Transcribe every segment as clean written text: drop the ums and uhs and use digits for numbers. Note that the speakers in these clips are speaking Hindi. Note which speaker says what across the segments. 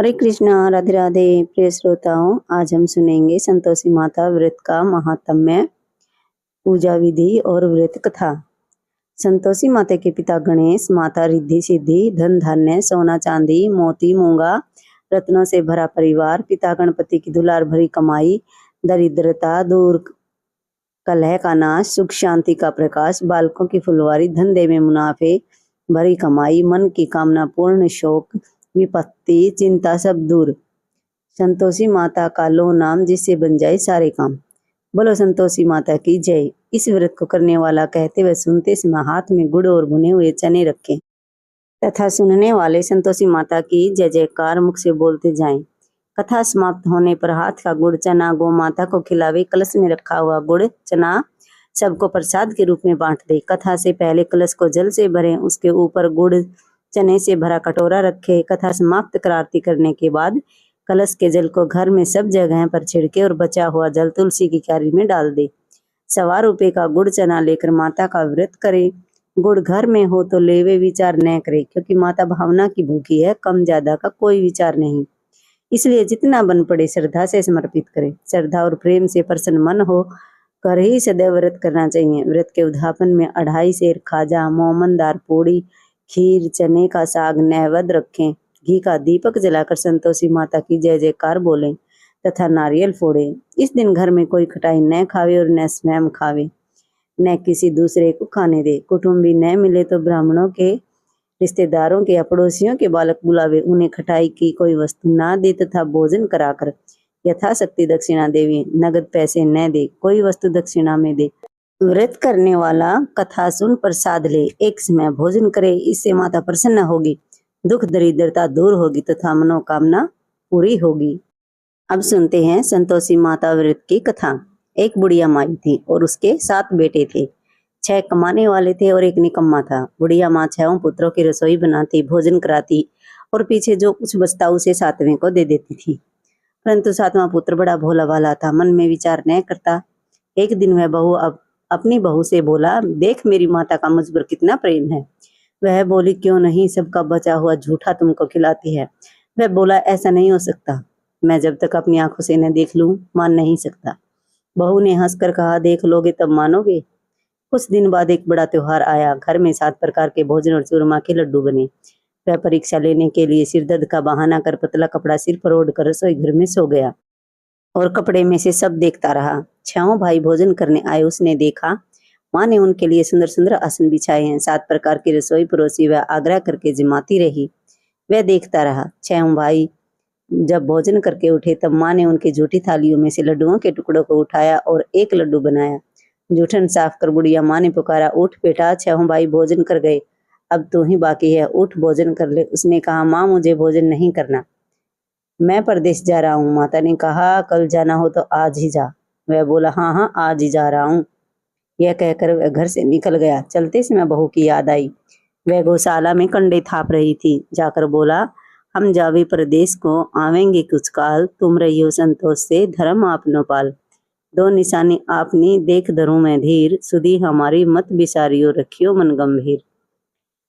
Speaker 1: हरे कृष्णा, राधे राधे। प्रिय श्रोताओं, आज हम सुनेंगे संतोषी माता व्रत का महात्म्य, पूजा विधि और व्रत कथा। संतोषी माता के पिता गणेश, माता रिद्धि सिद्धि, धन धान्य, सोना चांदी, मोती मूंगा, रत्नों से भरा परिवार, पिता गणपति की दुलार भरी कमाई, दरिद्रता दूर, कलह का नाश, सुख शांति का प्रकाश, बालकों की फुलवारी, धंधे में मुनाफे भरी कमाई, मन की कामना पूर्ण, शोक विपत्ति चिंता सब दूर। संतोषी माता का लो नाम, जिससे बन जाए सारे काम। बोलो संतोषी माता की जय। इस व्रत को करने वाला कहते व सुनते समय हाथ में गुड़ और भुने हुए चने रखें तथा सुनने वाले संतोषी माता की जय जयकार मुख से बोलते जाएं। कथा समाप्त होने पर हाथ का गुड़ चना गौ माता को खिलावे। कलश में रखा हुआ गुड़ चना सबको प्रसाद के रूप में बांट दे। कथा से पहले कलश को जल से भरें, उसके ऊपर गुड़ चने से भरा कटोरा रखे। कथा समाप्त कर आरती करने के बाद कलश के जल को घर में सब जगह पर छिड़के और बचा हुआ जल तुलसी की क्यारी में डाल दे। 1.25 रुपए का गुड़ चना लेकर माता का व्रत करे। गुड़ घर में हो तो लेवे, विचार न करे, क्योंकि माता भावना की भूखी है, कम ज्यादा का कोई विचार नहीं। इसलिए जितना बन पड़े श्रद्धा से समर्पित करे। श्रद्धा और प्रेम से प्रसन्न मन हो कर ही सदैव व्रत करना चाहिए। व्रत के उद्यापन में 2.5 सेर खाजा, मोमनदार पूड़ी, खीर, चने का साग नैवेद्य रखें। घी का दीपक जलाकर संतोषी माता की जय जयकार बोलें तथा नारियल फोड़े। इस दिन घर में कोई खटाई न खावे और न स्वयं खावे, न किसी दूसरे को खाने दे। कुटुंबी न मिले तो ब्राह्मणों के, रिश्तेदारों के या पड़ोसियों के बालक बुलावे। उन्हें खटाई की कोई वस्तु ना दे तथा भोजन कराकर यथाशक्ति दक्षिणा देवी। नगद पैसे न दे, कोई वस्तु दक्षिणा में दे। व्रत करने वाला कथा सुन प्रसाद ले, एक समय भोजन करे। इससे माता प्रसन्न होगी, दुख दरिद्रता दूर होगी तथा मनोकामना पूरी होगी। अब सुनते हैं संतोषी माता व्रत की कथा। एक बुढ़िया माई थी और उसके 7 बेटे थे। 6 कमाने वाले थे और एक निकम्मा था। बुढ़िया माँ 6 पुत्रों की रसोई बनाती, भोजन कराती और पीछे जो कुछ बचता उसे 7वें को दे देती थी। परंतु 7वां पुत्र बड़ा भोला भाला था, मन में विचार न करता। एक दिन वह बहू अपनी बहू से बोला, देख मेरी माता का मुझ पर कितना प्रेम है। वह बोली, क्यों नहीं, सबका बचा हुआ झूठा तुमको खिलाती है। वह बोला, ऐसा नहीं हो सकता, मैं जब तक अपनी आंखों से न देख लूं मान नहीं सकता। बहू ने हंसकर कहा, देख लोगे तब मानोगे। कुछ दिन बाद एक बड़ा त्योहार आया। घर में 7 प्रकार के भोजन और चूरमा के लड्डू बने। वह परीक्षा लेने के लिए सिरदर्द का बहाना कर पतला कपड़ा सिर पर ओढ़कर रसोई घर में सो गया और कपड़े में से सब देखता रहा। 6 भाई भोजन करने आए। उसने देखा माँ ने उनके लिए सुंदर सुंदर आसन बिछाए हैं। 7 प्रकार की रसोई परोसी वह आग्रह करके जिमाती रही। वह देखता रहा। 6 भाई जब भोजन करके उठे तब माँ ने उनकी झूठी थालियों में से लड्डुओं के टुकड़ों को उठाया और एक लड्डू बनाया। जूठन साफ कर बुढ़िया माँ ने पुकारा, उठ बेटा, 6 भाई भोजन कर गए, अब तू ही बाकी है, उठ भोजन कर ले। उसने कहा, माँ मुझे भोजन नहीं करना, मैं परदेश जा रहा हूँ। माता ने कहा, कल जाना हो तो आज ही जा। वह बोला, हाँ हाँ आज ही जा रहा हूँ। यह कहकर वह घर से निकल गया। चलते समय बहू की याद आई। वह गौशाला में कंडे थाप रही थी। जाकर बोला, हम जावे प्रदेश को, आवेंगे कुछ काल, तुम रहियो संतोष से, धर्म आपनो पाल। 2 निशानी आपनी देख धरूं मैं धीर, सुधी हमारी मत बिसारियो, रखियो मन गंभीर।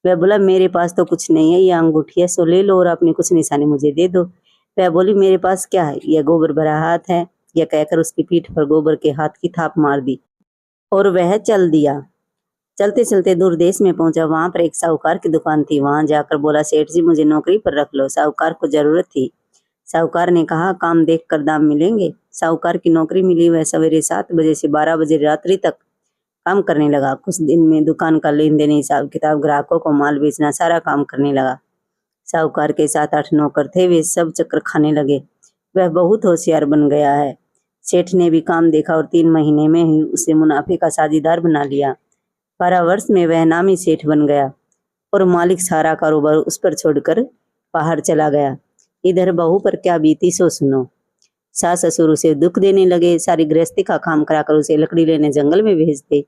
Speaker 1: वह बोला, मेरे पास तो कुछ नहीं है, ये अंगूठी है, सो ले लो और अपनी कुछ निशानी मुझे दे दो। वह बोली, मेरे पास क्या है, यह गोबर भरा हाथ है। यह कहकर उसकी पीठ पर गोबर के हाथ की थाप मार दी और वह चल दिया। चलते चलते दूर देश में पहुंचा। वहां पर एक साहूकार की दुकान थी। वहां जाकर बोला, सेठ जी मुझे नौकरी पर रख लो। साहूकार को जरूरत थी। साहूकार ने कहा, काम देख कर दाम मिलेंगे। साहूकार की नौकरी मिली। वह सवेरे 7 बजे से 12 बजे रात्रि तक काम करने लगा। कुछ दिन में दुकान का लेन देन, हिसाब किताब, ग्राहकों को माल बेचना, सारा काम करने लगा। साहूकार के 7-8 नौकर थे, वे सब चक्कर खाने लगे। वह बहुत होशियार बन गया है। सेठ ने भी काम देखा और 3 महीने में ही उसे मुनाफे का साझीदार बना लिया। 12 वर्ष में वह नामी सेठ बन गया और मालिक सारा कारोबार उस पर छोड़कर बाहर चला गया। इधर बहू पर क्या बीती सो सुनो। सास ससुर उसे दुख देने लगे। सारी गृहस्थी का काम कराकर उसे लकड़ी लेने जंगल में भेजते।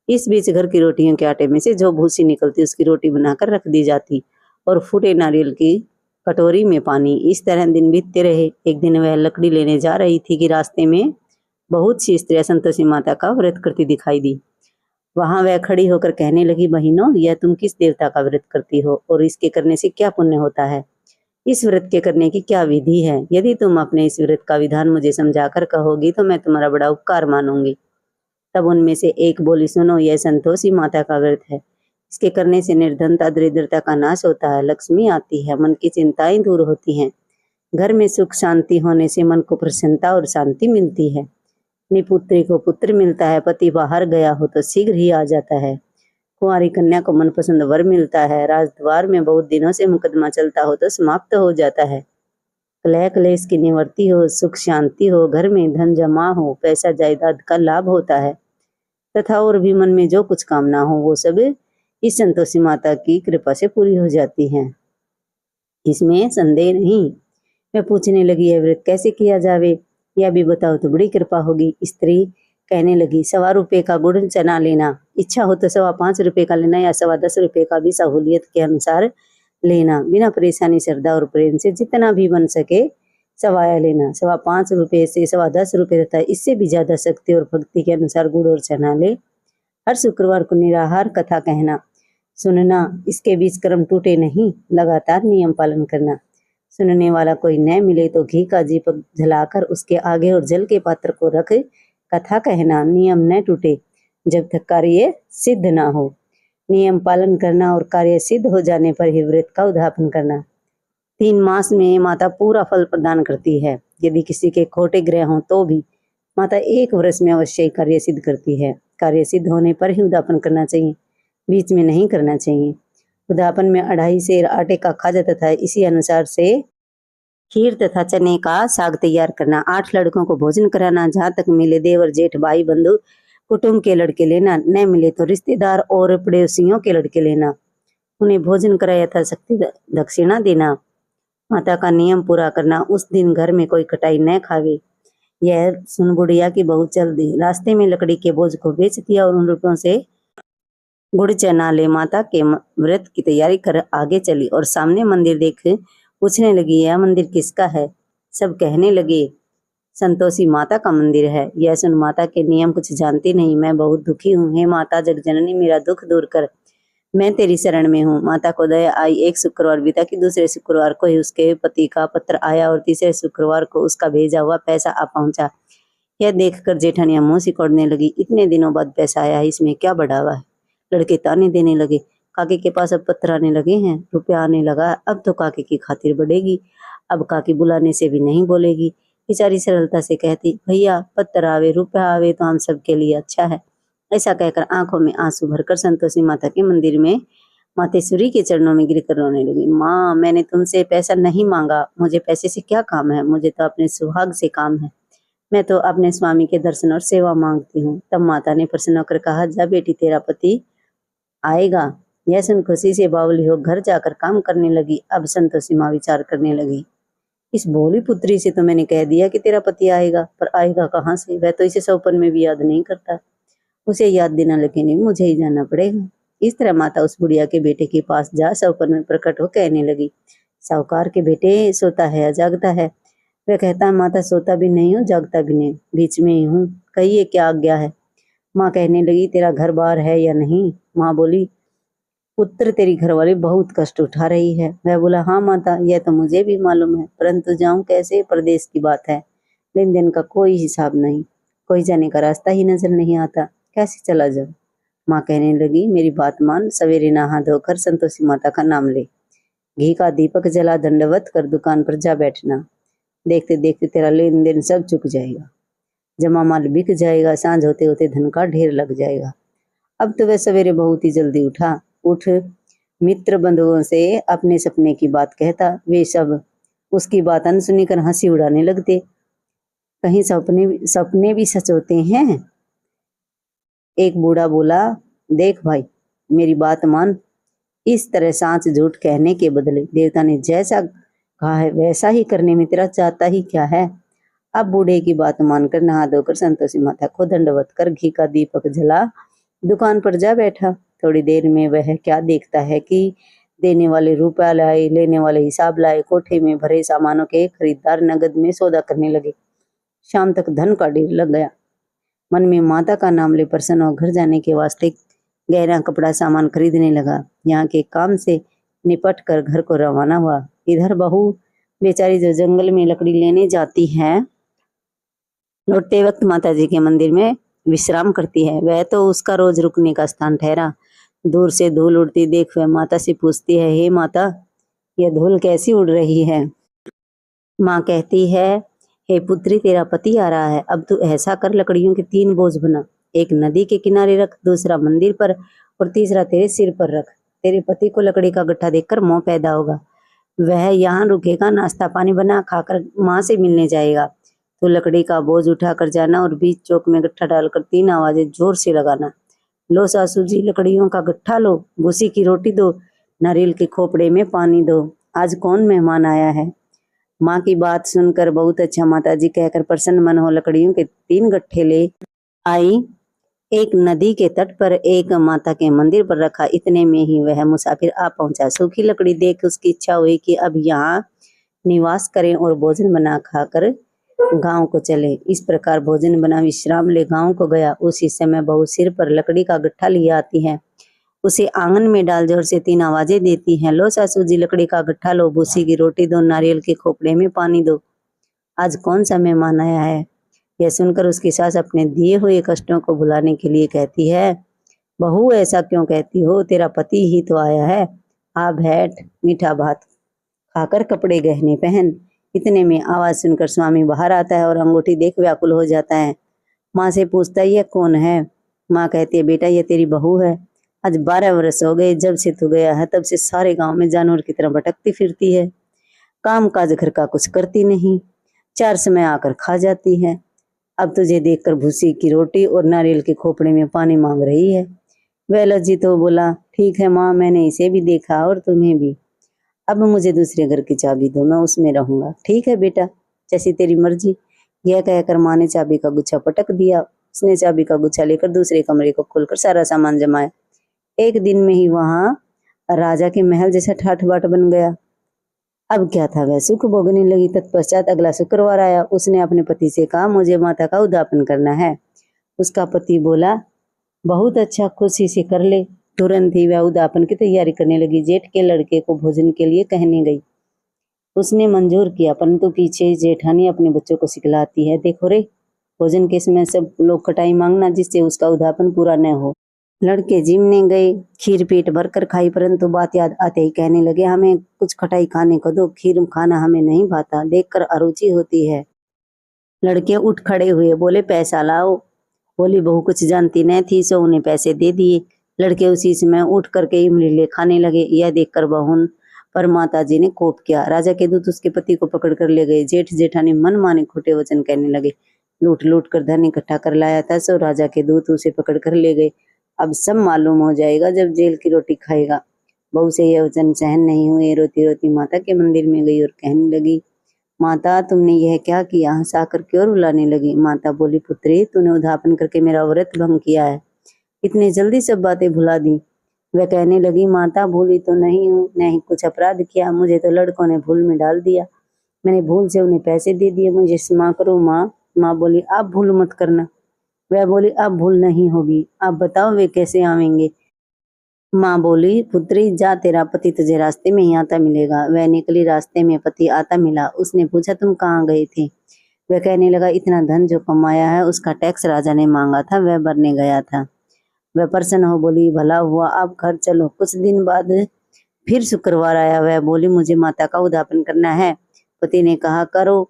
Speaker 1: इस बीच घर की रोटियों के आटे में से जो भूसी निकलती उसकी रोटी बनाकर रख दी जाती और फूटे नारियल की कटोरी में पानी। इस तरह दिन बीतते रहे। एक दिन वह लकड़ी लेने जा रही थी कि रास्ते में बहुत सी स्त्रियां संतोषी माता का व्रत करती दिखाई दी। वहां वह खड़ी होकर कहने लगी, बहनों, यह तुम किस देवता का व्रत करती हो और इसके करने से क्या पुण्य होता है? इस व्रत के करने की क्या विधि है? यदि तुम अपने इस व्रत का विधान मुझे समझाकर कहोगी तो मैं तुम्हारा बड़ा उपकार मानूंगी। तब उनमें से एक बोली, सुनो, यह संतोषी माता का व्रत है। इसके करने से निर्धनता दरिद्रता का नाश होता है, लक्ष्मी आती है, मन की चिंताएं दूर होती हैं, घर में सुख शांति होने से मन को प्रसन्नता और शांति मिलती है, अपनी पुत्री को पुत्र मिलता है, पति बाहर गया हो तो शीघ्र ही आ जाता है, कुंवारी कन्या को मनपसंद वर मिलता है, राजद्वार में बहुत दिनों से मुकदमा चलता हो तो समाप्त हो जाता है, कलह क्लेश की निवृत्ति हो, सुख शांति हो, घर में धन जमा हो, पैसा जायदाद का लाभ होता है तथा और भी मन में जो कुछ कामना हो वो सब इस संतोषी माता की कृपा से पूरी हो जाती हैं। इसमें संदेह नहीं। मैं पूछने लगी, यह व्रत कैसे किया जावे, यह भी बताओ तो बड़ी कृपा होगी। स्त्री कहने लगी, 1.25 रुपये का गुड़ चना लेना, इच्छा हो तो 5.25 रुपये का लेना या 10.25 रुपये का भी सहूलियत के अनुसार लेना, बिना परेशानी श्रद्धा और प्रेम से जितना भी बन सके सवाया लेना। 5.25 रुपये से 10.25 रुपये तथा इससे भी ज्यादा शक्ति और भक्ति के अनुसार गुड़ और चना ले। हर शुक्रवार को निराहार कथा कहना सुनना, इसके बीच क्रम टूटे नहीं, लगातार नियम पालन करना। सुनने वाला कोई न मिले तो घी का दीपक जलाकर उसके आगे और जल के पात्र को रख कथा कहना, नियम न टूटे जब तक कार्य सिद्ध ना हो। नियम पालन करना और कार्य सिद्ध हो जाने पर ही व्रत का उद्यापन करना। 3 मास में माता पूरा फल प्रदान करती है। यदि किसी के खोटे ग्रह हों तो भी माता 1 वर्ष में अवश्य कार्य सिद्ध करती है। कार्य सिद्ध होने पर ही उद्यापन करना चाहिए, बीच में नहीं करना चाहिए। उद्यापन में 2.5 सेर आटे का खाजा तथा इसी अनुसार से खीर तथा चने का साग तैयार करना। 8 लड़कों को भोजन कराना, जहाँ तक मिले देवर जेठ भाई बंधु कुटुंब के लड़के लेना, न मिले तो रिश्तेदार और पड़ोसियों के लड़के लेना। उन्हें भोजन करा यथाशक्ति दक्षिणा देना। माता का नियम पूरा करना, उस दिन घर में कोई कटाई न खावे। यह सुन बुढ़िया की बहू चल दी, रास्ते में लकड़ी के बोझ को बेच दिया और उन रुपयों से गुड़ चना ले माता के व्रत की तैयारी कर आगे चली और सामने मंदिर देख पूछने लगी, यह मंदिर किसका है? सब कहने लगे, संतोषी माता का मंदिर है। यह सुन माता के नियम कुछ जानती नहीं, मैं बहुत दुखी हूँ, हे माता जगजननी मेरा दुख दूर कर, मैं तेरी शरण में हूँ। माता को दया आई। एक शुक्रवार बीता कि दूसरे शुक्रवार को ही उसके पति का पत्र आया और तीसरे शुक्रवार को उसका भेजा हुआ पैसा आ पहुंचा। यह देखकर जेठानियां मुंह सिकोड़ने लगी, इतने दिनों बाद पैसा आया है, इसमें क्या बढ़ावा है? लड़के ताने देने लगे, काकी के पास अब पत्र आने लगे हैं, रुपया आने लगा, अब तो काकी की खातिर बढ़ेगी, अब काकी बुलाने से भी नहीं बोलेगी। बेचारी सरलता से कहती, भैया पत्र आवे रुपया आवे तो हम सबके लिए अच्छा है। ऐसा कहकर आंखों में आंसू भरकर संतोषी माता के मंदिर में मातेश्वरी के चरणों में गिरकर रोने लगी। माँ, मैंने तुमसे पैसा नहीं मांगा, मुझे पैसे से क्या काम है, मुझे तो अपने सुहाग से काम है, मैं तो अपने स्वामी के दर्शन और सेवा मांगती हूँ। तब माता ने प्रसन्न होकर कहा, जा बेटी, तेरा पति आएगा। यह सुन खुशी से बावली हो घर जाकर काम करने लगी। अब संतोषी माँ विचार करने लगी, इस भोली पुत्री से तो मैंने कह दिया कि तेरा पति आएगा, पर आएगा कहाँ से? वह तो इसे सौपन में भी याद नहीं करता, उसे याद देना लगे नहीं, मुझे ही जाना पड़ेगा। इस तरह माता उस बुढ़िया के बेटे के पास जा सौपन में प्रकट हो कहने लगी, साहूकार के बेटे सोता है या जागता है? वह कहता है, माता सोता भी नहीं हूँ जागता भी नहीं, बीच में ही हूँ, कहिए क्या आज्ञा है? माँ कहने लगी, तेरा घर बार है या नहीं? माँ बोली, पुत्र तेरी घरवाली बहुत कष्ट उठा रही है। वह बोला, हाँ माता, यह तो मुझे भी मालूम है, परंतु जाऊं कैसे? परदेश की बात है, लेन देन का कोई हिसाब नहीं, कोई जाने का रास्ता ही नजर नहीं आता, कैसे चला जाऊं? माँ कहने लगी, मेरी बात मान, सवेरे नहा धोकर संतोषी माता का नाम ले, घी का दीपक जला दंडवत कर दुकान पर जा बैठना, देखते देखते तेरा लेन देन सब चुक जाएगा, जमा माल बिक जाएगा, सांझ होते होते धन का ढेर लग जाएगा। अब तो वह सवेरे बहुत ही जल्दी उठ मित्र बंधुओं से अपने सपने की बात कहता। वे सब उसकी बात अनसुनी कर हंसी उड़ाने लगते। कहीं सपने भी सच होते हैं? एक बूढ़ा बोला, देख भाई, मेरी बात मान, इस तरह सांच झूठ कहने के बदले देवता ने जैसा कहा है वैसा ही करने में तेरा चाहता ही क्या है? अब बूढ़े की बात मानकर नहा धोकर संतोषी माता को दंडवत कर घी का दीपक जला दुकान पर जा बैठा। थोड़ी देर में वह क्या देखता है कि देने वाले रुपया लाए, लेने वाले हिसाब लाए, कोठे में भरे सामानों के खरीदार नगद में सौदा करने लगे। शाम तक धन का ढेर लग गया। मन में माता का नाम ले प्रसन्न हो घर जाने के वास्ते गहना कपड़ा सामान खरीदने लगा। यहाँ के काम से निपट कर घर को रवाना हुआ। इधर बहू बेचारी जो जंगल में लकड़ी लेने जाती है, लौटते वक्त माता जी के मंदिर में विश्राम करती है। वह तो उसका रोज रुकने का स्थान ठहरा। दूर से धूल उड़ती देख वह माता से पूछती है, हे माता, यह धूल कैसी उड़ रही है? माँ कहती है, हे पुत्री, तेरा पति आ रहा है। अब तू ऐसा कर, लकड़ियों के 3 बोझ बना। एक नदी के किनारे रख, दूसरा मंदिर पर और तीसरा तेरे सिर पर रख। तेरे पति को लकड़ी का गट्ठा देखकर मोह पैदा होगा। वह यहाँ रुकेगा, नाश्ता पानी बना खाकर माँ से मिलने जाएगा। तो लकड़ी का बोझ उठा कर जाना और बीच चौक में गट्ठा डालकर 3 आवाजें जोर से लगाना। लो सासू जी, लकड़ियों का गट्ठा लो, भूसी की रोटी दो, नारियल के खोपड़े में पानी दो। आज कौन मेहमान आया है? माँ की बात सुनकर बहुत अच्छा माता जी कहकर प्रसन्न मन हो लकड़ियों के 3 गट्ठे ले आई। एक नदी के तट पर, एक माता के मंदिर पर रखा। इतने में ही वह मुसाफिर आ पहुंचा। सूखी लकड़ी देख उसकी इच्छा हुई कि अब यहाँ निवास करें और भोजन बना खाकर गांव को चले। इस प्रकार भोजन बना विश्राम ले गांव को गया। उसी समय बहू सिर पर लकड़ी का गट्ठा लिए आती है। उसे आंगन में डाल जोर से 3 आवाजें देती हैं। लो सासू जी, लकड़ी का गट्ठा लो, भूसी की रोटी दो, नारियल के खोपड़े में पानी दो। आज कौन सा मेहमान आया है? यह सुनकर उसकी सास अपने दिए हुए कष्टों को भुलाने के लिए कहती है, बहू ऐसा क्यों कहती हो? तेरा पति ही तो आया है। आ बैठ, मीठा भात खाकर कपड़े गहने पहन। इतने में आवाज सुनकर स्वामी बाहर आता है और अंगूठी देख व्याकुल हो जाता है। माँ से पूछता है, यह कौन है? माँ कहती है, बेटा यह तेरी बहू है। आज 12 वर्ष हो गए जब से तू गया है, तब से सारे गांव में जानवर की तरह भटकती फिरती है। काम काज घर का कुछ करती नहीं, 4 समय आकर खा जाती है। अब तुझे देखकर भूसी की रोटी और नारियल के खोपड़े में पानी मांग रही है। वह लज्जित तो बोला, ठीक है माँ, मैंने इसे भी देखा और तुम्हें भी। अब मुझे दूसरे घर की चाबी दो, मैं उसमें रहूंगा। ठीक है बेटा, जैसी तेरी मर्जी। यह कहकर माँ ने चाबी का गुच्छा पटक दिया। उसने चाबी का गुच्छा लेकर दूसरे कमरे को खोलकर सारा सामान जमाया। एक दिन में ही वहां राजा के महल जैसा ठाठ बाट बन गया। अब क्या था, वह सुख भोगने लगी। तत्पश्चात अगला शुक्रवार आया। उसने अपने पति से कहा, मुझे माता का उद्यापन करना है। उसका पति बोला, बहुत अच्छा, खुशी से कर ले। तुरंत ही वह उद्यापन की तैयारी करने लगी। जेठ के लड़के को भोजन के लिए कहने गई। उसने मंजूर किया, परंतु पीछे जेठानी अपने बच्चों को सिखलाती है, देखो रे, भोजन के समय सब लोग खटाई मांगना, जिससे उसका उद्यापन पूरा न हो। लड़के जिमने गए, खीर पेट भर कर खाई, परंतु बात याद आते ही कहने लगे, हमें कुछ खटाई खाने को दो, खीर खाना हमें नहीं भाता, देखकर अरुचि होती है। लड़के उठ खड़े हुए, बोले, पैसा लाओ। बोली बहू कुछ जानती न थी, सो उन्हें पैसे दे दिए। लड़के उसी समय उठ करके इमली ले खाने लगे। यह देखकर बहू पर माता जी ने कोप किया। राजा के दूत उसके पति को पकड़ कर ले गए। जेठ जेठानी मन माने खोटे वचन कहने लगे। लूट लूट कर धन इकट्ठा कर लाया था, सो राजा के दूत उसे पकड़ कर ले गए। अब सब मालूम हो जाएगा जब जेल की रोटी खाएगा। बहू से यह वचन सहन नहीं हुए। रोती रोती माता के मंदिर में गई और कहने लगी, माता, तुमने यह क्या किया? हंसाकर क्यों रुलाने लगी? माता बोली, पुत्री, तूने उद्यापन करके मेरा व्रत भंग किया है। इतनी जल्दी सब बातें भुला दी। वह कहने लगी, माता, भूली तो नहीं हूँ, नहीं कुछ अपराध किया, मुझे तो लड़कों ने भूल में डाल दिया। मैंने भूल से उन्हें पैसे दे दिए, मुझे क्षमा करो माँ। माँ बोली, आप भूल मत करना। वह बोली, अब भूल नहीं होगी। आप बताओ वे कैसे आवेंगे? माँ बोली, पुत्री, जा, तेरा पति तुझे रास्ते में ही आता मिलेगा। वह निकली, रास्ते में पति आता मिला। उसने पूछा, तुम कहाँ गए थे? वह कहने लगा, इतना धन जो कमाया है उसका टैक्स राजा ने मांगा था, वह भरने गया था। वह प्रसन्न हो बोली, भला हुआ, अब घर चलो। कुछ दिन बाद फिर शुक्रवार आया। वह बोली, मुझे माता का उद्यापन करना है। पति ने कहा, करो।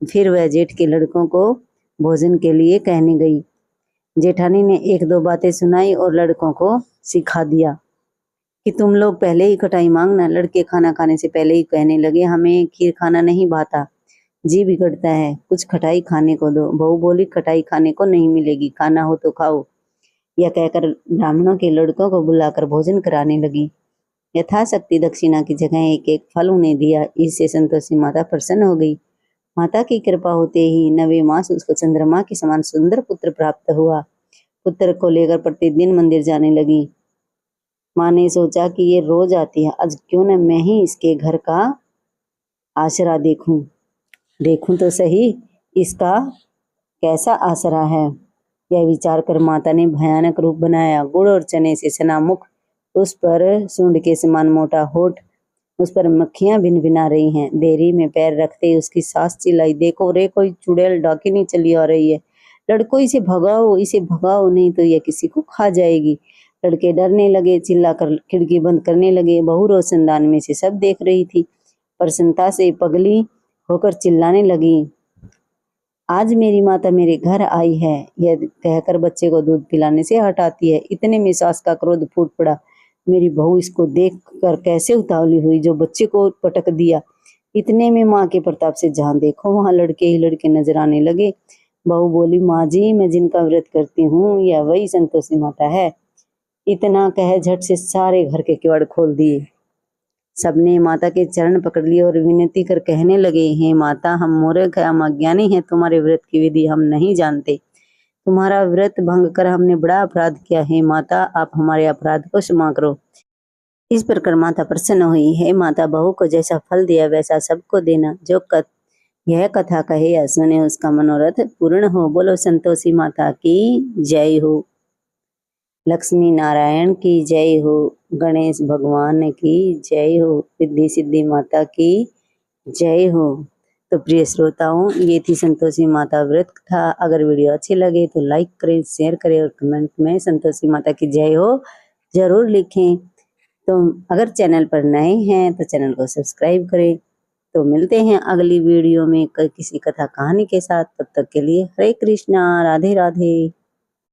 Speaker 1: फिर वह जेठ के लड़कों को भोजन के लिए कहने गई। जेठानी ने 1-2 बातें सुनाई और लड़कों को सिखा दिया कि तुम लोग पहले ही खटाई मांगना। लड़के खाना खाने से पहले ही कहने लगे, हमें खीर खाना नहीं भाता, जी बिगड़ता है, कुछ खटाई खाने को दो। बहू बोली, खटाई खाने को नहीं मिलेगी, खाना हो तो खाओ। यह कहकर ब्राह्मणों के लड़कों को बुलाकर भोजन कराने लगी। यथाशक्ति दक्षिणा की जगह एक एक फल उन्हें दिया। इससे संतोषी माता प्रसन्न हो गई। माता की कृपा होते ही 9वें मास उसको चंद्रमा के समान सुंदर पुत्र प्राप्त हुआ। पुत्र को लेकर प्रतिदिन मंदिर जाने लगी। माँ ने सोचा कि ये रोज आती है, आज क्यों न मैं ही इसके घर का आसरा देखूं तो सही इसका कैसा आसरा है। यह विचार कर माता ने भयानक रूप बनाया। गुड़ और चने से सना मुख, उस पर सूंड के समान मोटा होठ, उस पर मक्खियां भिनभिना रही हैं। देरी में पैर रखते ही उसकी सास चिल्लाई, देखो रे कोई चुड़ैल डाकिनी चली आ रही है, लड़को इसे भगाओ, इसे भगाओ, नहीं तो यह किसी को खा जाएगी। लड़के डरने लगे, चिल्लाकर खिड़की बंद करने लगे। बहू रोशनदान में से सब देख रही थी। प्रसन्नता से पगली होकर चिल्लाने लगी, आज मेरी माता मेरे घर आई है, यह कहकर बच्चे को दूध पिलाने से हटाती है। इतने में सास का क्रोध फूट पड़ा। मेरी बहू इसको देख कर कैसे उतावली हुई जो बच्चे को पटक दिया। इतने में माँ के प्रताप से जहाँ देखो वहाँ लड़के ही लड़के नजर आने लगे। बहू बोली, माँ जी, मैं जिनका व्रत करती हूँ यह वही संतोषी माता है। इतना कह झट से सारे घर के किवाड़ खोल दिए। सबने माता के चरण पकड़ लिए और विनती कर कहने लगे, हे माता, हम मूर्ख हम अज्ञानी हैं, तुम्हारे व्रत की विधि हम नहीं जानते। तुम्हारा व्रत भंग कर हमने बड़ा अपराध किया है। माता, आप हमारे अपराध को क्षमा करो। इस प्रकार माता प्रसन्न हुई। हे माता, बहू को जैसा फल दिया वैसा सबको देना। जो यह कथा कहे या सुने उसका मनोरथ पूर्ण हो। बोलो संतोषी माता की जय हो। लक्ष्मी नारायण की जय हो। गणेश भगवान की जय हो। रिद्धि सिद्धि माता की जय हो। तो प्रिय श्रोताओं, ये थी संतोषी माता व्रत कथा। अगर वीडियो अच्छी लगे तो लाइक करें, शेयर करें और कमेंट में संतोषी माता की जय हो जरूर लिखें। तो अगर चैनल पर नए हैं तो चैनल को सब्सक्राइब करें। तो मिलते हैं अगली वीडियो में किसी कथा कहानी के साथ। तब तक के लिए हरे कृष्णा, राधे राधे।